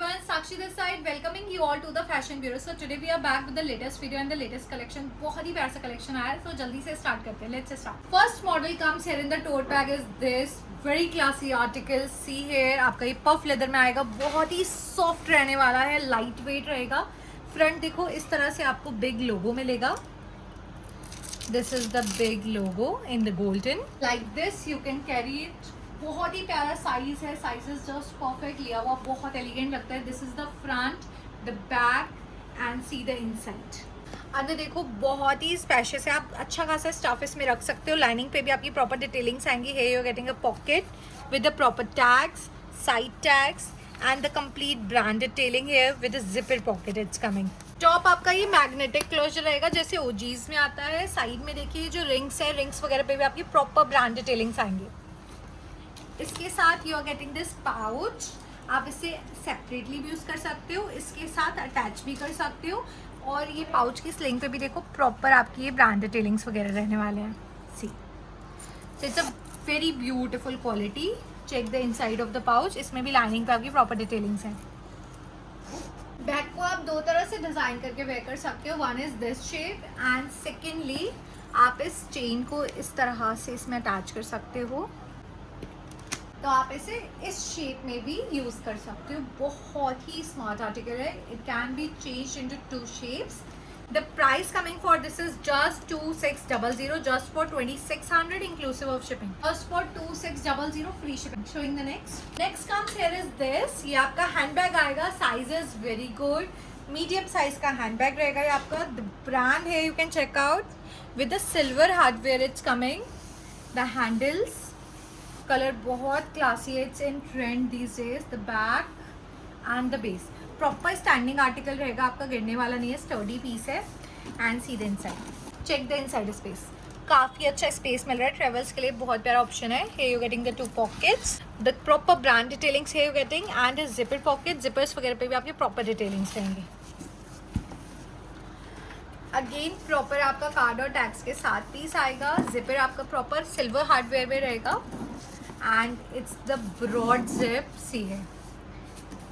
everyone, Sakshi this side, welcoming you all to the Fashion Bureau. So today we are back with the latest video and the latest collection. बहुत ही प्यारा सा collection आया है, so जल्दी से start करते हैं. Let's start. First model comes here in the tote bag is this very classy article. See here, आपका ये puff leather में आएगा, बहुत ही soft रहने वाला है, light weight रहेगा. Front देखो इस तरह से आपको big logo मिलेगा. This is the big logo in the golden. Like this you can carry it. बहुत ही प्यारा साइज है, साइजेस जस्ट परफेक्ट लिया हुआ, बहुत एलिगेंट लगता है. This is the front, the back and see the inside. अंदर देखो बहुत ही स्पेशियस है, आप अच्छा खासा स्टफ इसमें रख सकते हो. लाइनिंग पे भी आपकी प्रॉपर डिटेलिंग्स आएंगी. है you getting a pocket with the proper tags, side tags and the complete brand detailing है with the zipper pocket. It's coming. Top आपका ये मैग्नेटिक क्लोजर रहेगा जैसे ओजीज में आता है. साइड में देखिए जो रिंग्स है, रिंग्स वगैरह पे भी आपकी प्रॉपर ब्रांड डिटेलिंग्स आएंगे. इसके साथ you are getting this pouch. आप इसे सेपरेटली भी यूज़ कर सकते हो, इसके साथ अटैच भी कर सकते हो. और ये पाउच की स्लिंग पे भी देखो प्रॉपर आपकी ये ब्रांड डिटेलिंग्स वगैरह रहने वाले हैं. See so it's a very beautiful quality. Check the inside of the pouch. इसमें भी लाइनिंग पे आपकी प्रॉपर डिटेलिंग्स हैं. बैग को आप दो तरह से डिज़ाइन करके वेयर कर सकते हो. One is this shape and secondly आप इस चेन को इस तरह से इसमें अटैच कर सकते हो, तो आप इसे इस शेप में भी यूज़ कर सकते हो. बहुत ही स्मार्ट आर्टिकल है. It can be change into two shapes. The price coming for this is just 2600, just for 2600 inclusive of shipping. Just for 2600 free shipping. Showing the next comes here is this. ये आपका handbag आएगा. Size is very good, medium size का handbag रहेगा ये आपका. The brand है, you can check out with the silver hardware. It's coming. The handles colour बहुत classy है. It's in trend these days. The back and the base proper standing article रहेगा आपका, गिरने वाला नहीं है, स्टर्डी पीस है. And see the inside. Check the inside space. काफ़ी अच्छा स्पेस मिल रहा है. ट्रेवल्स के लिए बहुत प्यारा ऑप्शन है. Hey you getting the two pockets, the proper brand detailings है you getting and zipper pocket. Zippers वगैरह पे भी आपकी प्रॉपर डिटेलिंग्स रहेंगी. अगेन प्रॉपर आपका कार्ड और टैग्स के साथ पीस आएगा. जिपर आपका प्रॉपर सिल्वर हार्डवेयर में रहेगा and it's the broad zip. See है,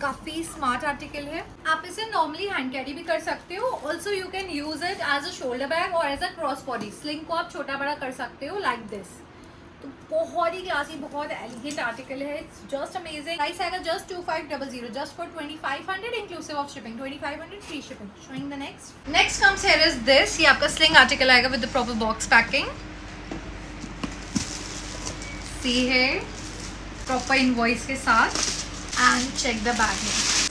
काफ़ी स्मार्ट आर्टिकल है. आप इसे नॉर्मली हैंड कैरी भी कर सकते हो. Also you can use it as a shoulder bag और as a cross body. Sling को आप छोटा बड़ा कर सकते हो लाइक दिस. तो बहुत ही क्लासी, बहुत एलिगेंट आर्टिकल है. It's just amazing. प्राइस आएगा just 2500, just for 2500 inclusive of shipping. 2500 free shipping. Showing the next comes here is this. ये आपका स्लिंग आर्टिकल आएगा with the proper box packing. See है प्रॉपर इनवॉइस के साथ and check the bag.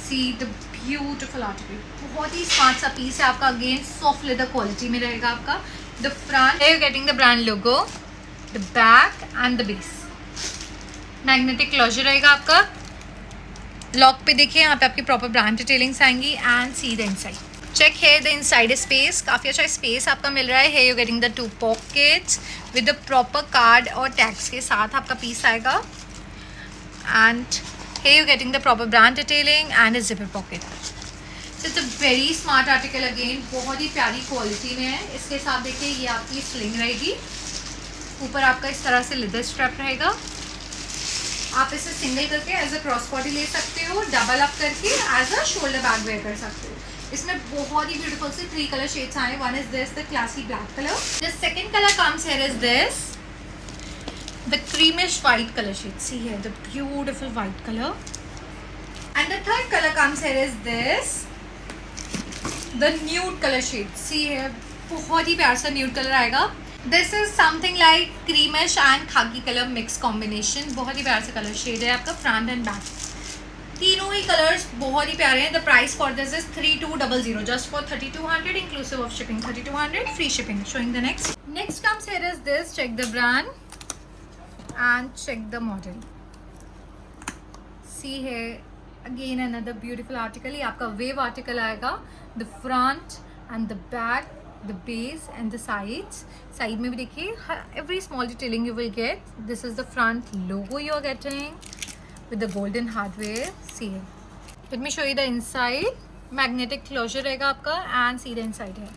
See the beautiful article. बहुत ही smart सा piece है आपका. अगेन सॉफ्ट लेदर क्वालिटी में रहेगा आपका. The front here you getting the brand logo, the back and the base. Magnetic closure रहेगा आपका. लॉक पे देखिए यहाँ पे आपकी प्रॉपर ब्रांड डिटेलिंग्स आएंगी. And see the inside. Check here the inside space. काफ़ी अच्छा स्पेस आपका मिल रहा है. Here you getting the two pockets with the proper card और टैग्स के साथ आपका पीस आएगा. And here you getting the proper brand detailing and a zipper pocket. So it's a very smart article again. बहुत ही प्यारी quality में है. इसके साथ देखिए ये आपकी स्लिंग रहेगी. ऊपर आपका इस तरह से लेदर स्ट्रैप रहेगा. आप इसे सिंगल करके एज अ क्रॉस बॉडी ले सकते हो, डबल अप करके as a shoulder bag wear कर सकते हो. इसमें बहुत ही ब्यूटीफुल से 3 कलर शेड्स आए. One is this the classy black colour. The second colour comes here is this the creamish white color shade. See here the beautiful white color. And the third color comes here is this, the nude color shade. See here बहुत ही प्यारा सा nude color आएगा. This is something like creamish and khaki color mix combination. बहुत ही प्यारा सा color shade है आपका. front and back तीनों ही कलर्स बहुत ही प्यारे हैं. The price for this is 3200, just for 3200 inclusive of shipping. 3200 free shipping. Showing the next comes here is this. Check the brand and check the model. See here again another beautiful article. ये आपका wave article आएगा. The front and the back, the base and the sides. Side में भी देखिए every small detailing you will get. This is the front logo you are getting with the golden hardware. See here. Let me show you the inside. Magnetic closure रहेगा आपका and see the inside here.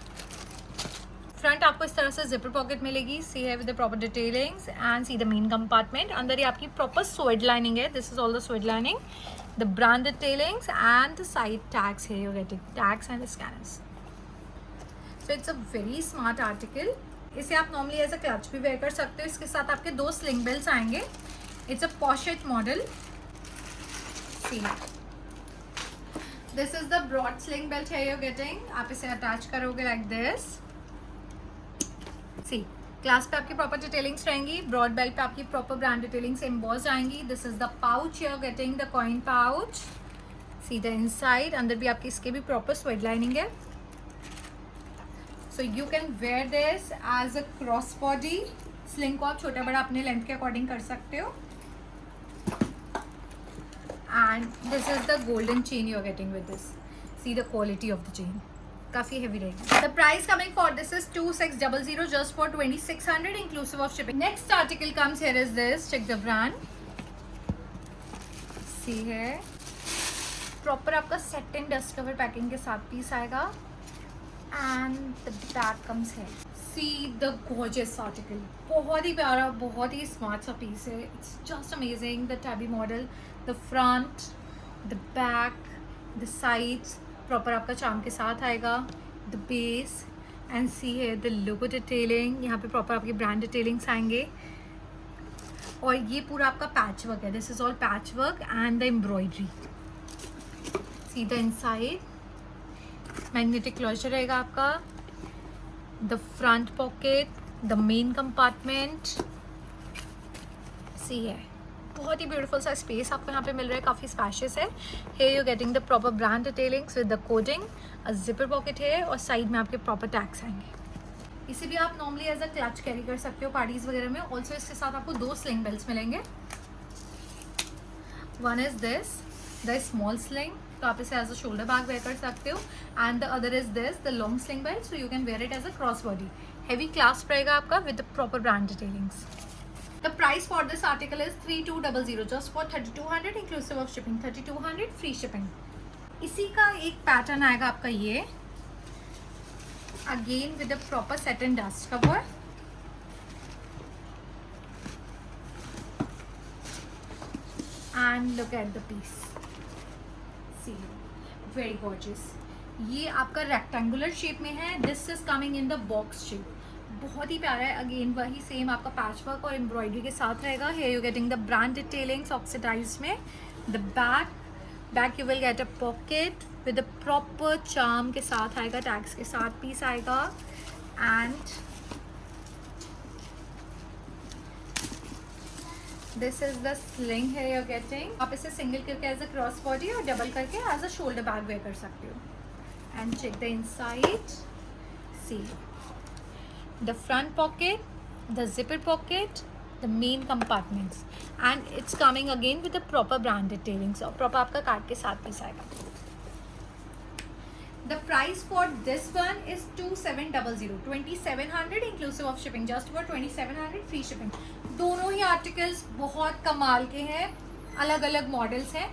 Front आपको इस तरह से zipper pocket मिलेगी. सी है with the proper detailings and see the main compartment. अंदर ये आपकी प्रॉपर स्वेड लाइनिंग है. This is all the swayed lining. the brand detailings and the side tags. Here you're getting tags and the scanners. So it's a very smart article. इसे आप normally as a clutch भी wear कर सकते हो. इसके साथ आपके 2 sling belts आएंगे. It's a pocket model. See this is the broad sling belt here you're getting. आप इसे अटैच करोगे लाइक दिस. सी क्लास पे आपकी प्रॉपर डिटेलिंग्स रहेंगी. ब्रॉड बेल्ट पे आपकी प्रॉपर ब्रांड डिटेलिंग्स एम्बॉस्ड आएंगी. This is the pouch you're getting, the coin pouch. C the inside. अंदर भी आपकी इसके भी प्रॉपर स्वेड लाइनिंग है. So you can wear this as a cross body. Sling को आप छोटा बड़ा अपने लेंथ के अकॉर्डिंग कर सकते हो. And this is the golden chain you are getting with this. See the quality of the chain. काफी heavy रहेगी. The price coming for this is 2600 just for 2600 inclusive of shipping. Next article comes here is this. Check the brand. See here. Proper आपका satin dust cover packing के साथ piece आएगा. And the back comes here. See the gorgeous article. बहुत ही प्यारा, बहुत ही smart सा पीस है. It's just amazing. The tabby model, the front, the back, the sides, proper आपका चार्म के साथ आएगा. The base and see here the logo detailing. यहाँ पे proper आपकी brand detailings आएंगे. और ये पूरा आपका पैच वर्क है. This is all patch work and the embroidery. See the inside. Magnetic closure रहेगा आपका. The front pocket, the main compartment. See है बहुत ही ब्यूटीफुल सा स्पेस आपको यहाँ पे मिल रहा है. काफ़ी स्पेशियस है. Hey you getting the proper brand detailings with the coding. A zipper pocket है और साइड में आपके प्रॉपर टैग्स आएंगे. इसे भी आप normally as a clutch carry कर सकते हो पार्टीज वगैरह में. ऑल्सो इसके साथ आपको 2 स्लिंग बेल्ट्स मिलेंगे. One is this the small sling. तो आप इसे as a shoulder bag wear कर सकते हो. And the other is this the long sling belt. So you can wear it as a cross body. Heavy clasp रहेगा आपका with the proper brand detailings. The price for this article is 3200 just for 3200 inclusive of shipping. 3200 free shipping. इसी का एक pattern आएगा आपका ये again with the proper satin dust cover. And look at the piece. Very gorgeous. ये आपका rectangular shape में है. This is coming in the box shape. बहुत ही प्यारा है. अगेन वही सेम आपका पैच वर्क और एम्ब्रॉयडरी के साथ रहेगा. Here you getting the brand detailings oxidise में. The back you will get a pocket with the proper charm के साथ आएगा. टैग्स के साथ पीस आएगा. And this is the sling है you're getting. आप इसे सिंगल करके एज अ क्रॉस बॉडी और डबल करके as a shoulder bag wear कर सकते हो. And check the inside. See the front pocket, the zipper pocket, the main compartments. And it's coming again with the proper brand detailings और proper आपका card के साथ piece आएगा. The price for this one is 2700 2700 inclusive of shipping just for 2700 free shipping. दोनों ही articles बहुत कमाल के हैं. अलग अलग मॉडल्स हैं.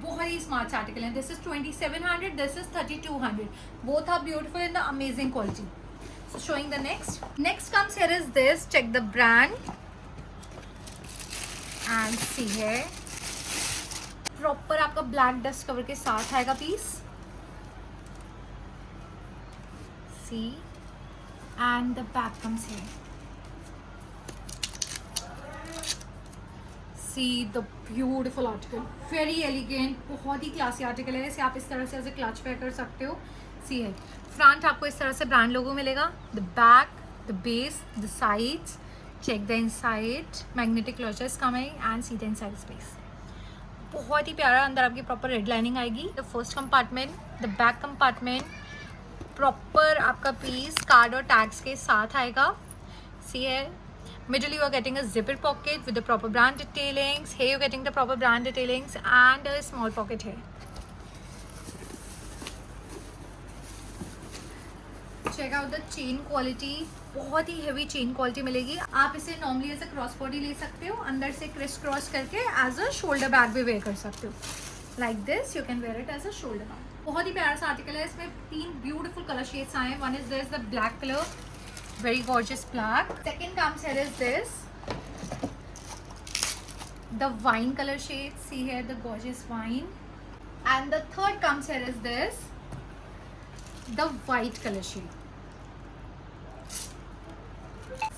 बहुत ही स्मार्ट आर्टिकल हैं. This is 2700, this is 3200. Both are beautiful in the amazing quality. So showing the next comes here is this. Check the brand and see here. Proper आपका ब्लैक डस्ट कवर के साथ आएगा piece. And the back comes here. See the beautiful article. Very elegant. बहुत ही classy article है. इसे आप इस तरह से एज ए क्लच वेयर कर सकते हो. सी है फ्रंट आपको इस तरह से ब्रांड लोगो मिलेगा. The back, the base, the sides. Check the inside. Magnetic closure is coming and see the inside space. बहुत ही प्यारा. अंदर आपकी प्रॉपर रेड लाइनिंग आएगी. The first compartment, the back compartment. Proper आपका पीस कार्ड और tags के साथ आएगा. सी है middle you are getting a zipper pocket with the proper brand detailings. Here you are getting the proper brand detailings and a small pocket here. Check out the chain quality. बहुत ही heavy chain quality मिलेगी. आप इसे normally ऐसे cross body ले सकते हो. अंदर से क्रिस क्रॉस करके एज अ शोल्डर बैग भी वेयर कर सकते हो. Like this you can wear it as a shoulder bag. बहुत ही प्यारा सा आर्टिकल है. इसमें 3 ब्यूटीफुल कलर शेड्स आए हैं. One is this the black colour. Very gorgeous black. Second comes here is this, the wine color shade. See here the gorgeous wine. And the third comes here is this, the white color shade.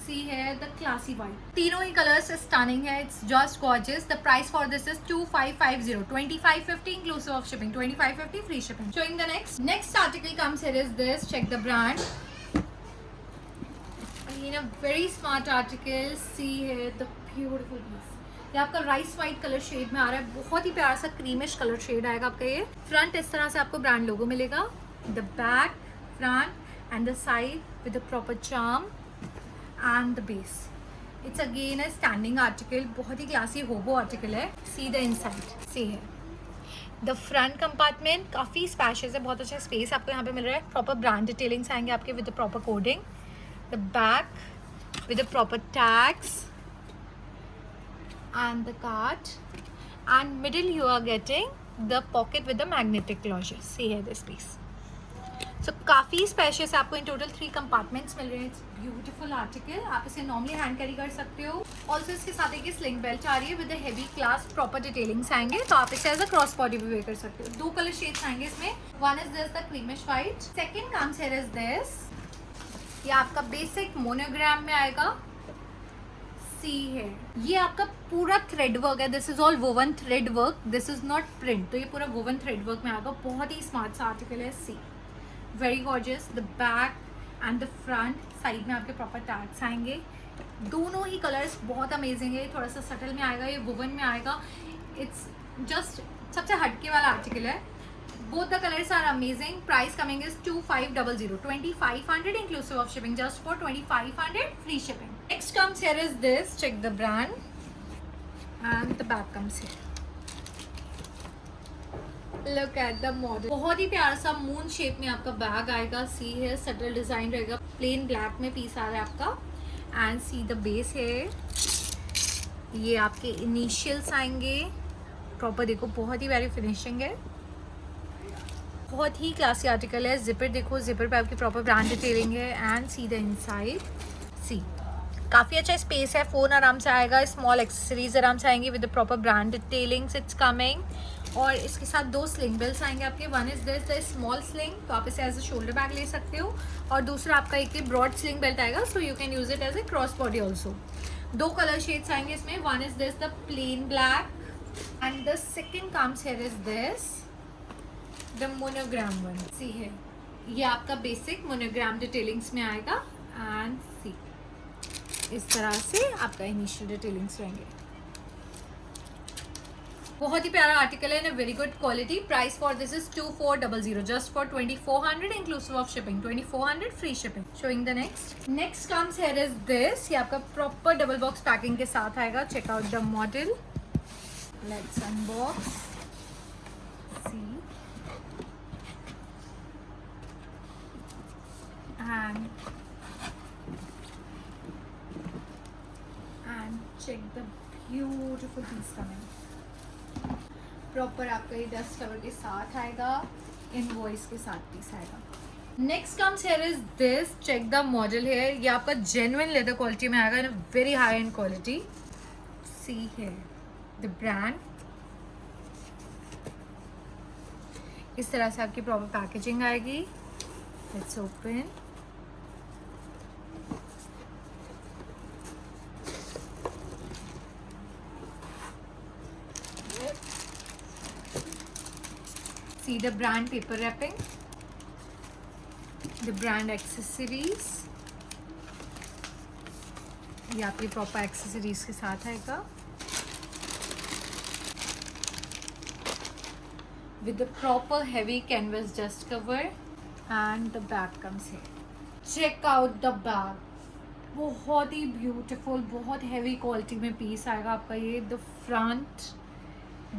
See here the classy white. तीनों ही colors stunning है. It's just gorgeous. The price for this is 2550, 2550 inclusive of shipping, 2550 free shipping. Showing the next article comes here is this. Check the brand. Again a very smart article. See here the beautiful piece. ये आपका rice white colour shade में आ रहा है. बहुत ही प्यारा सा creamish colour shade आएगा आपका. ये फ्रंट इस तरह से आपको ब्रांड लोगो मिलेगा. The back, front end the side with the proper charm and the base. It's again a standing article. बहुत ही क्लासी होबो आर्टिकल है. सी द इनसाइड. सी है द फ्रंट कंपार्टमेंट. काफ़ी स्पेशियस है. बहुत अच्छा स्पेस आपको यहाँ पे मिल रहा है. प्रॉपर ब्रांड डिटेलिंग्स आएंगे आपके with the proper coding. The back with the proper tags and the card, and middle you are getting the pocket with the magnetic closure. See here this piece. So काफ़ी spacious है. आपको in total 3 compartments मिल रहे हैं. It's beautiful article. आप इसे normally hand carry कर सकते हो. ऑल्सो इसके साथ एक स्लिंग बेल्ट आ रही है with the heavy class proper detailings आएंगे. तो आप इसे एज अ क्रॉस बॉडी भी वेयर कर सकते हो. 2 कलर शेड्स आएंगे इसमें. One is this the creamish white. Second comes here is this. ये आपका बेसिक मोनोग्राम में आएगा. है ये आपका पूरा थ्रेड वर्क है. This is all woven thread work. This is not print. तो ये पूरा वोवन थ्रेड वर्क में आएगा. बहुत ही स्मार्ट सा आर्टिकल है. See very gorgeous. The back and the front side में आपके प्रॉपर टैग्स आएंगे. दोनों ही कलर्स बहुत अमेजिंग है. थोड़ा सा सटल में आएगा. ये वोवन में आएगा. इट्स जस्ट सबसे हटके वाला आर्टिकल है. Both the colors are amazing. Price coming is 2500, 2500 inclusive of shipping. Just for 2500 free shipping. Next comes here is this. Check the brand, and the back comes here. Look at the model. बहुत ही प्यारा सा moon shape में आपका bag आएगा. सी है subtle design रहेगा. Plain black में पीस आ रहा है आपका. एंड सी द बेस है. ये आपके इनिशियल्स आएंगे. प्रॉपर देखो बहुत ही प्यारी फिनिशिंग है. बहुत ही क्लासी आर्टिकल है. जिपर देखो. जिपर पे आपकी प्रॉपर ब्रांड डिटेलिंग है. And see the inside. See काफ़ी अच्छा स्पेस है. फ़ोन आराम से आएगा. स्मॉल एक्सेसरीज आराम से आएंगी with the proper brand detailings. It's coming. और इसके साथ 2 स्लिंग बेल्स आएंगे आपके. One is this the small sling. तो आप इसे एज अ शोल्डर बैग ले सकते हो. और दूसरा आपका एक ब्रॉड स्लिंग बेल्ट आएगा. So you can use it as a cross body also. 2 colour shades आएंगे इसमें. One is this the plain black and the second comes here is this the monogram one. See है ये आपका basic monogram detailings में आएगा. And सी इस तरह से आपका इनिशियल डिटेलिंग्स रहेंगे. बहुत ही प्यारा आर्टिकल है. In very good quality. Price for this is 2400 just for 2400 inclusive of shipping. 2400 free shipping. Showing the next comes here is this. ये आपका प्रॉपर डबल बॉक्स पैकिंग के साथ आएगा. Check out the model. Let's unbox. See and check the beautiful piece coming. Proper आपका ये dust cover के साथ आएगा. इनवॉइस के साथ पीस आएगा. Next comes here is this. Check the model here. ये आपका जेन्युइन लेदर क्वालिटी में आएगा. In very high end quality. See here the brand. इस तरह से आपकी प्रॉपर पैकेजिंग आएगी. Let's open. See the brand paper wrapping, the brand accessories. ये आपकी प्रॉपर एक्सेसरीज के साथ आएगा. with the proper heavy canvas dust cover, and the bag comes here. Check out the bag. बहुत ही ब्यूटीफुल, बहुत heavy quality में piece आएगा आपका ये. The front,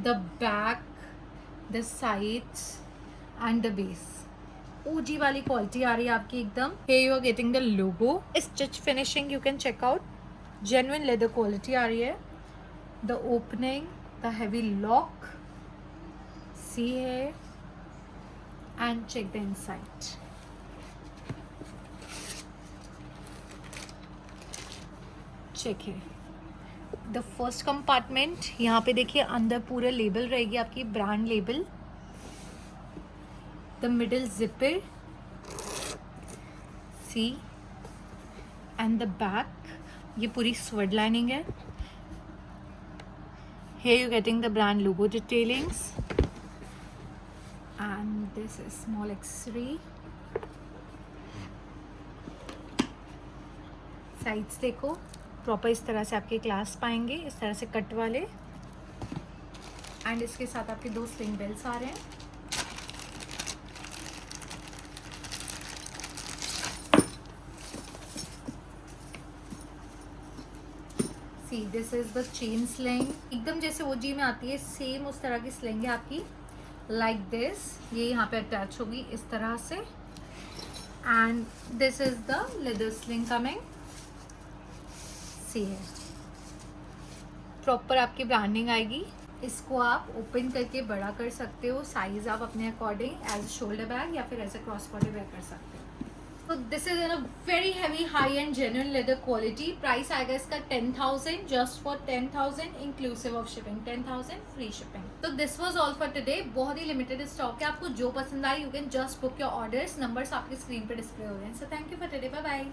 the back, the sides and the base. OG वाली क्वालिटी आ रही है आपकी एकदम. Here you are getting the logo. Stitch finishing you can check out. Genuine leather quality आ रही है. The opening, the heavy lock. See here and check the inside. Check here the first compartment. यहाँ पे देखिए अंदर पूरा label रहेगी आपकी, brand label. the middle zipper, see, and the back ये पूरी sword lining है. Here you're getting the brand logo detailings, and this is small accessory. Sides देखो, प्रॉपर इस तरह से आपके क्लास पाएंगे, इस तरह से कट वाले. एंड इसके साथ आपके 2 स्लिंग बेल्ट्स आ रहे हैं. सी this is the chain sling, एकदम जैसे ओजी में आती है सेम उस तरह की स्लिंग है आपकी, लाइक दिस. ये यहाँ पे अटैच होगी इस तरह से. And this is the leather sling coming. See है, प्रॉपर आपकी ब्रांडिंग आएगी. इसको आप ओपन करके बड़ा कर सकते हो, साइज आप अपने अकॉर्डिंग एज शोल्डर बैग या फिर as a cross body wear कर सकते हो. तो this is in a very heavy high end genuine leather quality. Price आएगा इसका 10,000, just for 10,000 inclusive of shipping, 10,000 free shipping. तो this was all for today. बहुत ही लिमिटेड स्टॉक है, आपको जो पसंद आई you can just book your orders. Numbers आपकी स्क्रीन पे डिस्प्ले हो रहे हैं. So thank you for today, bye bye.